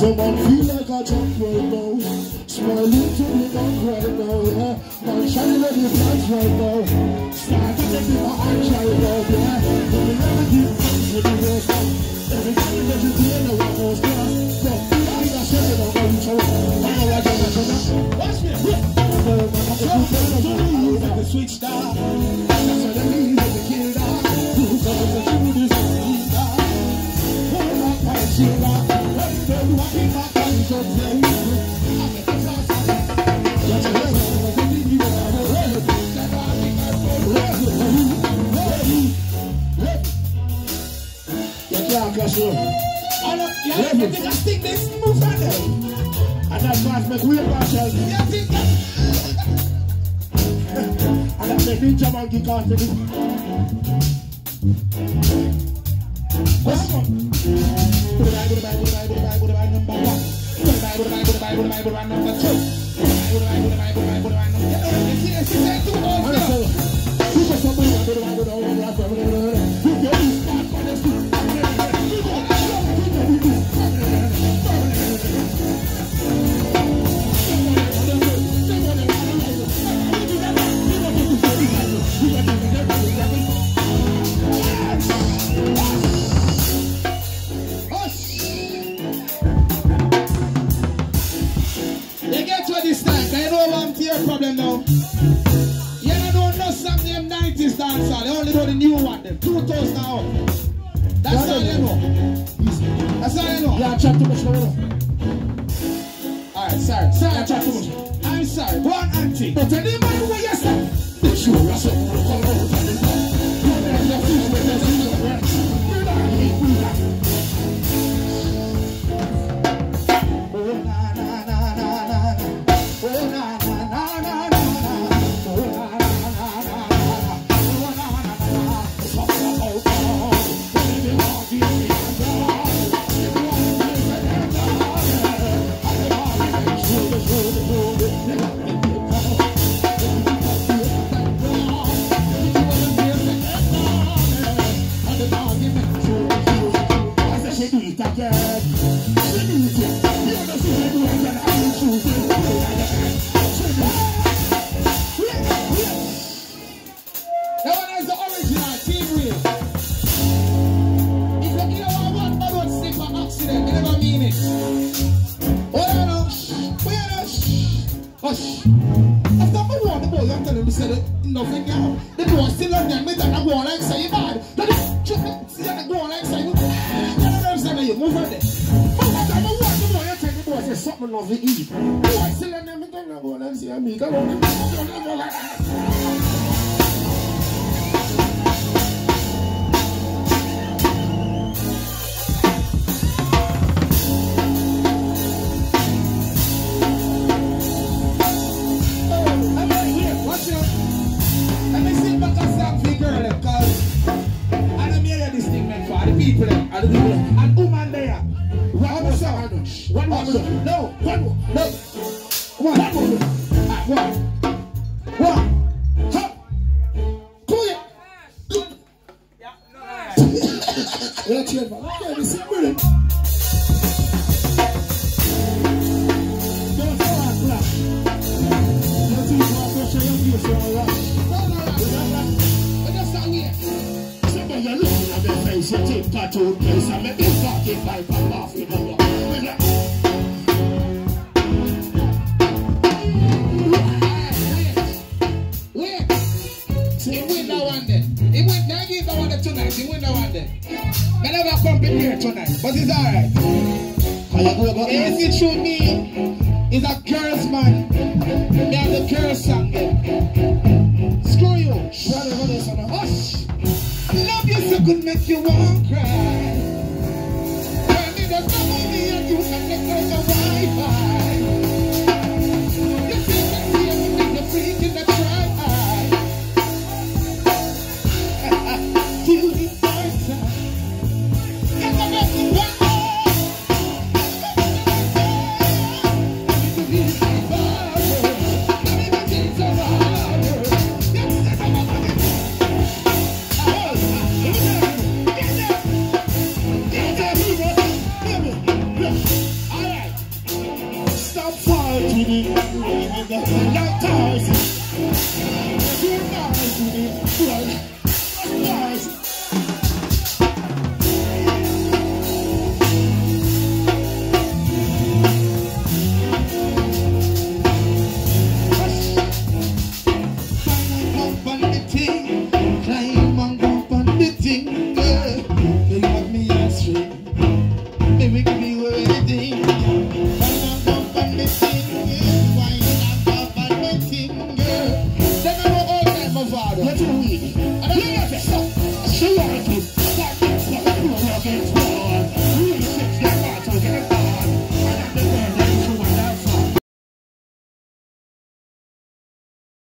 Someone feel like I jump right now. Smiling to me back right now, yeah. Man, shining on the flags right now. Start to take my eyes right now, yeah. When we never give thanks with the worst one. Every time we get to the end of our most class. So, I got something on my show. I know I don't want to know. Watch me, I'm like the sweet star. That's what I mean, like the kid out. Who's up with the Judas and the star. Hold on, my Sheila. You think I think this move on there? And that's why I make real partial. You think that? And that's the ninja man kick off to this. Come on. Goodbye, number one. Goodbye, number two. Problem now. You don't know no song them 90s dancehall. You only know the new one, them 2000 now. That's all you know. That's all you know. Yeah, chat too much now. Alright, sorry. Sorry, I chat too much. I'm sorry. Go on, auntie. But tell them where you stand. The show is up. Come out and it's up. Nothing now. The boy still on them, but I go like say bad. See that go like say you move on there. I'm a watch the boy, you tell the boy say something love to eat. Boy still on them, but I go like say me. Go on, go like that. People and woman One more. No. One more. No. One more. One. One. Huh. Come here. Yeah, cheers, man. Yeah, this is brilliant. Don't fall out, black. Don't think about pressure your face on a rush. No. But that's not weird. Somebody you're looking at their face, you take tattoo place, and make this 45 and off with them. Wait. See, he win that one day. He win that one day tonight. He win that one day. I never come prepared tonight, but it's alright. Is it true me? It's a curse, man. Me have the curse song then. Screw you. Hush. Love you so good, make you want cry. Tell me that come on me and you can make her the Wi-Fi. You feel that fear and make the freak in the try. Till the first time. Get the best of one. Baby, give me anything.